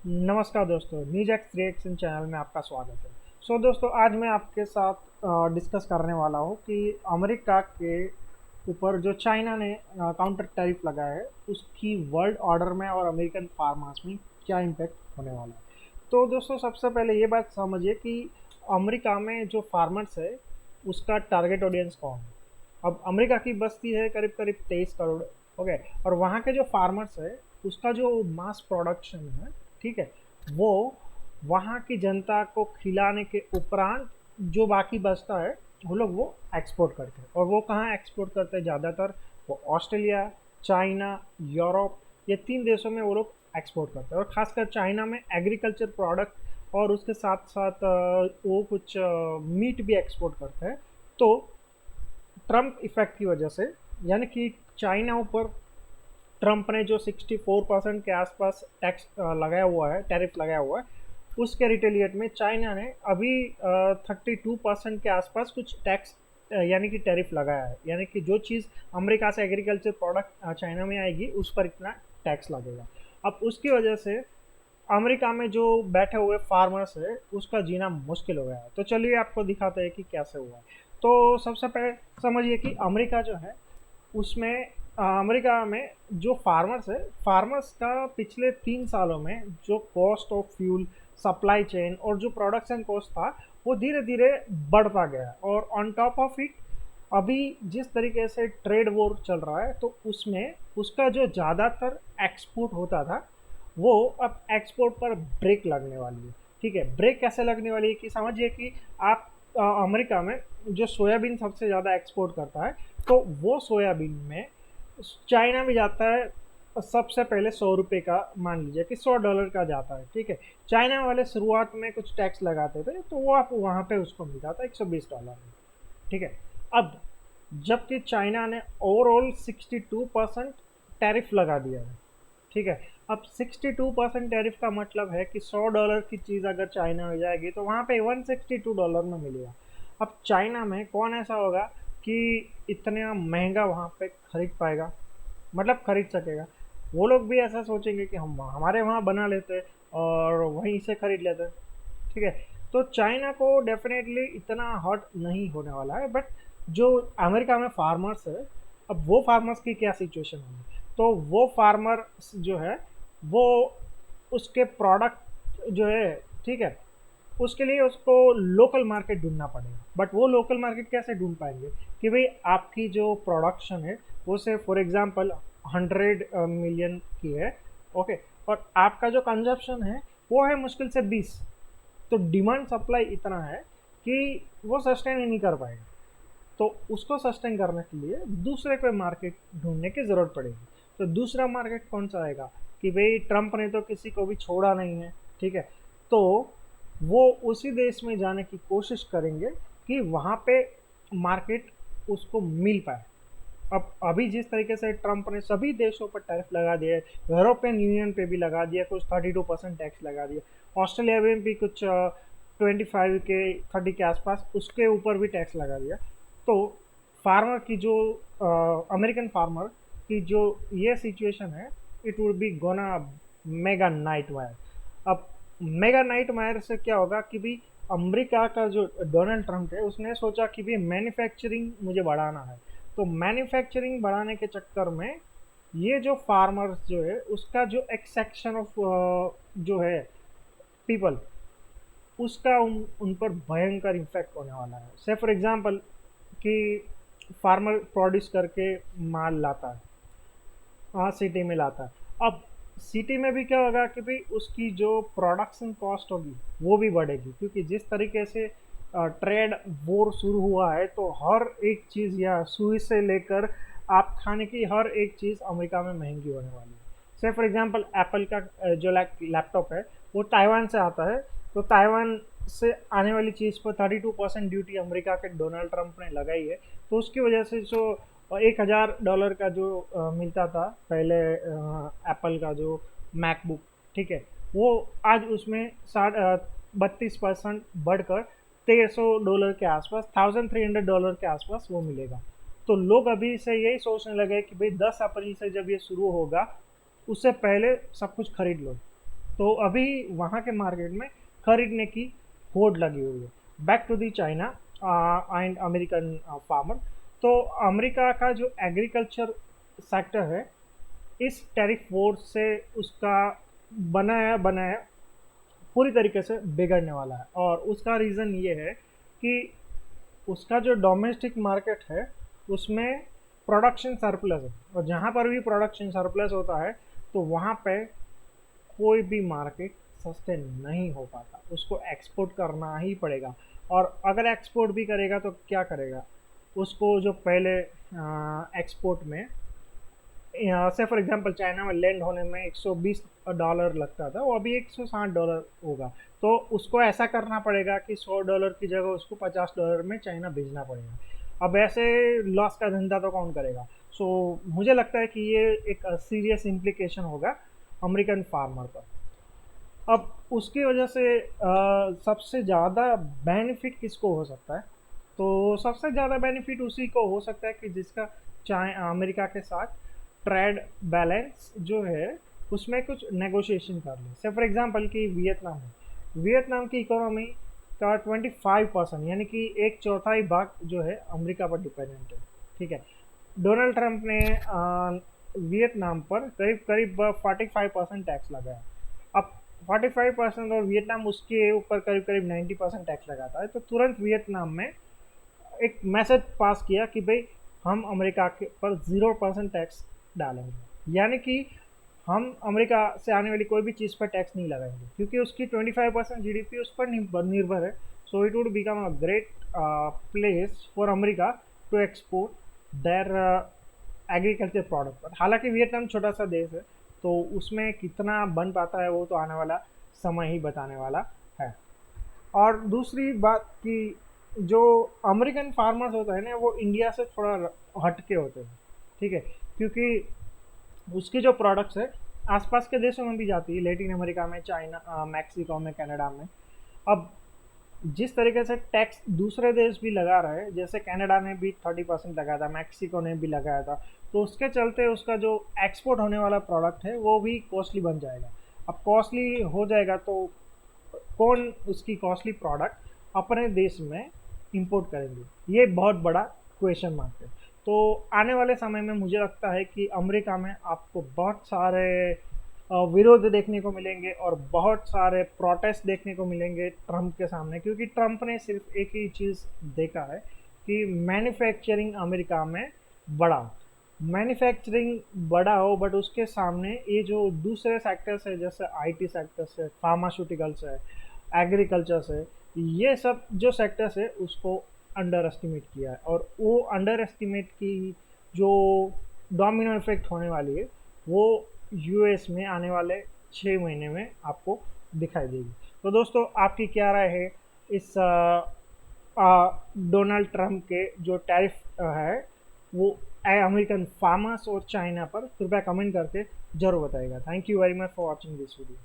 नमस्कार दोस्तों, news x reaction channel में आपका स्वागत है। दोस्तों, आज मैं आपके साथ डिस्कस करने वाला हूँ कि अमेरिका के ऊपर जो चाइना ने काउंटर टैरिफ लगाया है उसकी वर्ल्ड ऑर्डर में और अमेरिकन फार्मर्स में क्या इम्पैक्ट होने वाला है। तो दोस्तों, सबसे पहले ये बात समझिए कि अमेरिका में जो फार्मर्स है उसका टारगेट ऑडियंस कौन है। अब अमेरिका की बस्ती है करीब करीब 23 करोड़। ओके। और वहाँ के जो फार्मर्स है उसका जो मास प्रोडक्शन है, ठीक है, वो वहाँ की जनता को खिलाने के उपरांत जो बाकी बचता है वो लोग वो एक्सपोर्ट करते हैं। और वो कहाँ एक्सपोर्ट करते हैं ज़्यादातर? वो ऑस्ट्रेलिया, चाइना, यूरोप, ये 3 देशों में वो लोग एक्सपोर्ट करते हैं। और ख़ासकर चाइना में एग्रीकल्चर प्रोडक्ट और उसके साथ साथ वो कुछ मीट भी एक्सपोर्ट करते हैं। तो ट्रम्प इफेक्ट की वजह से, यानी कि चाइना ऊपर ट्रम्प ने जो 64% के आसपास टैक्स लगाया हुआ है, टैरिफ लगाया हुआ है, उसके रिटेलिएट में चाइना ने अभी 32% के आसपास कुछ टैक्स यानी कि टैरिफ लगाया है। यानी कि जो चीज़ अमेरिका से एग्रीकल्चर प्रोडक्ट चाइना में आएगी उस पर इतना टैक्स लगेगा। अब उसकी वजह से अमेरिका में जो बैठे हुए फार्मर्स है उसका जीना मुश्किल हो गया है। तो चलिए आपको दिखाते हैं कि कैसे हुआ है। तो सबसे पहले समझिए कि अमेरिका जो है उसमें अमेरिका में जो फार्मर्स है, फार्मर्स का पिछले 3 सालों में जो cost of fuel, supply chain और जो प्रोडक्शन कॉस्ट था वो धीरे धीरे बढ़ता गया। और ऑन टॉप ऑफ इट अभी जिस तरीके से ट्रेड वॉर चल रहा है तो उसमें उसका जो ज़्यादातर एक्सपोर्ट होता था वो अब एक्सपोर्ट पर ब्रेक लगने वाली है। ठीक है, ब्रेक कैसे लगने वाली है कि समझिए कि आप अमेरिका में जो सोयाबीन सबसे ज़्यादा एक्सपोर्ट करता है, तो वो सोयाबीन में चाइना में जाता है सबसे पहले 100 रुपये का, मान लीजिए कि $100 का जाता है। ठीक है, चाइना वाले शुरुआत में कुछ टैक्स लगाते थे तो वो आप वहाँ पे उसको मिलता था $120 में। ठीक है। अब जबकि चाइना ने ओवरऑल 62% टैरिफ लगा दिया है। ठीक है। अब 62% टैरिफ का मतलब है कि $100 की चीज़ अगर चाइना में जाएगी तो वहाँ पे $162 में मिलेगा। अब चाइना में कौन ऐसा होगा कि इतना महंगा वहाँ पे खरीद पाएगा, मतलब खरीद सकेगा? वो लोग भी ऐसा सोचेंगे कि हम हमारे वहाँ बना लेते और वहीं से खरीद लेते। ठीक है। तो चाइना को डेफिनेटली इतना हर्ट नहीं होने वाला है, बट जो अमेरिका में फार्मर्स है, अब वो फार्मर्स की क्या सिचुएशन होगी? तो वो फार्मर जो है वो उसके प्रोडक्ट जो है, ठीक है, उसके लिए उसको लोकल मार्केट ढूंढना पड़ेगा। बट वो लोकल मार्केट कैसे ढूंढ पाएंगे कि भाई आपकी जो प्रोडक्शन है वो से फॉर एग्जांपल 100 मिलियन की है। ओके। और आपका जो कंजप्शन है वो है मुश्किल से 20। तो डिमांड सप्लाई इतना है कि वो सस्टेन ही नहीं कर पाएगा। तो उसको सस्टेन करने के लिए दूसरे कोई मार्केट ढूंढने की ज़रूरत पड़ेगी। तो दूसरा मार्केट कौन सा आएगा कि भाई ट्रम्प ने तो किसी को भी छोड़ा नहीं है। ठीक है। तो वो उसी देश में जाने की कोशिश करेंगे कि वहाँ पे मार्केट उसको मिल पाए। अब अभी जिस तरीके से ट्रम्प ने सभी देशों पर टैरिफ लगा दिया है, यूरोपियन यूनियन पे भी लगा दिया, कुछ 32% टैक्स लगा दिया, ऑस्ट्रेलिया में भी कुछ 25 के 30 के आसपास उसके ऊपर भी टैक्स लगा दिया। तो फार्मर की जो अमेरिकन फार्मर की जो ये सिचुएशन है, it would be gonna mega nightmare. अब मेगा नाइटमेयर से क्या होगा कि भी अमेरिका का जो डोनाल्ड ट्रम्प है उसने सोचा कि भी मैन्युफैक्चरिंग मुझे बढ़ाना है। तो मैन्युफैक्चरिंग बढ़ाने के चक्कर में ये जो फार्मर्स जो है उसका जो एक सेक्शन ऑफ जो है पीपल, उसका उन पर भयंकर इम्पैक्ट होने वाला है। से फॉर एग्जांपल कि फार्मर प्रोड्यूस करके माल लाता है, हाँ, सिटी में लाता है। अब सिटी में भी क्या होगा कि भाई उसकी जो प्रोडक्शन कॉस्ट होगी वो भी बढ़ेगी, क्योंकि जिस तरीके से ट्रेड वॉर शुरू हुआ है तो हर एक चीज़ या सुई से लेकर आप खाने की हर एक चीज़ अमेरिका में महंगी होने वाली है। से फॉर एग्जांपल एप्पल का जो लैपटॉप है वो ताइवान से आता है। तो ताइवान से आने वाली चीज़ पर 32% ड्यूटी अमेरिका के डोनाल्ड ट्रंप ने लगाई है। तो उसकी वजह से जो $1,000 का जो मिलता था पहले एप्पल का जो मैकबुक, ठीक है, वो आज उसमें 32% बढ़कर $1,300 के आसपास, $1,300 के आसपास वो मिलेगा। तो लोग अभी से यही सोचने लगे कि भाई 10 अप्रैल से जब ये शुरू होगा उससे पहले सब कुछ खरीद लो। तो अभी वहाँ के मार्केट में खरीदने की होड़ लगी हुई है। Back to the China and American farmer. तो अमेरिका का जो एग्रीकल्चर सेक्टर है, इस टैरिफ वॉर से उसका बनाया बनाया पूरी तरीके से बिगड़ने वाला है। और उसका रीज़न ये है कि उसका जो डोमेस्टिक मार्केट है उसमें प्रोडक्शन सरप्लस है, और जहाँ पर भी प्रोडक्शन सरप्लस होता है तो वहाँ पे कोई भी मार्केट सस्टेन नहीं हो पाता, उसको एक्सपोर्ट करना ही पड़ेगा। और अगर एक्सपोर्ट भी करेगा तो क्या करेगा, उसको जो पहले एक्सपोर्ट में से फॉर एग्जांपल चाइना में लैंड होने में $120 लगता था, वो अभी $160 होगा। तो उसको ऐसा करना पड़ेगा कि $100 की जगह उसको $50 में चाइना भेजना पड़ेगा। अब ऐसे लॉस का धंधा तो कौन करेगा। सो मुझे लगता है कि ये एक सीरियस इम्प्लीकेशन होगा अमेरिकन फार्मर पर। अब उसकी वजह से सबसे ज़्यादा बेनिफिट किसको हो सकता है, तो सबसे ज़्यादा बेनिफिट उसी को हो सकता है कि जिसका चाहे अमेरिका के साथ ट्रेड बैलेंस जो है उसमें कुछ नेगोशिएशन कर ले। से फॉर एग्जांपल कि वियतनाम है, वियतनाम की इकोनॉमी का 25% यानी कि एक चौथाई भाग जो है अमेरिका पर डिपेंडेंट है। ठीक है, डोनाल्ड ट्रंप ने वियतनाम पर करीब करीब 45% टैक्स लगाया। अब 45% और वियतनाम उसके ऊपर करीब करीब 90% टैक्स लगाता है, तो तुरंत वियतनाम में एक मैसेज पास किया कि भाई हम अमेरिका के पर 0% टैक्स डालेंगे, यानी कि हम अमेरिका से आने वाली कोई भी चीज़ पर टैक्स नहीं लगाएंगे, क्योंकि उसकी 25% जीडीपी उस पर निर्भर है। So it would become a great place for America to export their agriculture product पर। हालांकि वियतनाम छोटा सा देश है, तो उसमें कितना बन पाता है वो तो आने वाला समय ही बताने वाला है। और दूसरी बात कि जो अमेरिकन फार्मर्स होते हैं ना, वो इंडिया से थोड़ा हटके होते हैं। ठीक है, क्योंकि उसकी जो प्रोडक्ट्स है आसपास के देशों में भी जाती है, लेटिन अमेरिका में, चाइना, मैक्सिको में, कनाडा में। अब जिस तरीके से टैक्स दूसरे देश भी लगा रहे हैं, जैसे कनाडा ने भी 30% लगाया था, मैक्सिको ने भी लगाया था, तो उसके चलते उसका जो एक्सपोर्ट होने वाला प्रोडक्ट है वो भी कॉस्टली बन जाएगा। अब कॉस्टली हो जाएगा तो कौन उसकी कॉस्टली प्रोडक्ट अपने देश में इंपोर्ट करेंगे, ये बहुत बड़ा क्वेश्चन मार्क है। तो आने वाले समय में मुझे लगता है कि अमेरिका में आपको बहुत सारे विरोध देखने को मिलेंगे और बहुत सारे प्रोटेस्ट देखने को मिलेंगे ट्रंप के सामने, क्योंकि ट्रंप ने सिर्फ एक ही चीज़ देखा है कि मैन्युफैक्चरिंग अमेरिका में बढ़ा, मैन्युफैक्चरिंग बड़ा हो, बट उसके सामने ये जो दूसरे सेक्टर्स है जैसे आईटी सेक्टर्स है, फार्मास्यूटिकल्स है, एग्रीकल्चर है, ये सब जो सेक्टर्स है उसको अंडर एस्टिमेट किया है। और वो अंडर एस्टिमेट की जो डोमिनो इफेक्ट होने वाली है वो यूएस में आने वाले 6 महीने में आपको दिखाई देगी। तो दोस्तों आपकी क्या राय है इस डोनाल्ड ट्रंप के जो टैरिफ है वो अमेरिकन फार्मर्स और चाइना पर, कृपया कमेंट करके जरूर बताइएगा। Thank you very much for watching this video.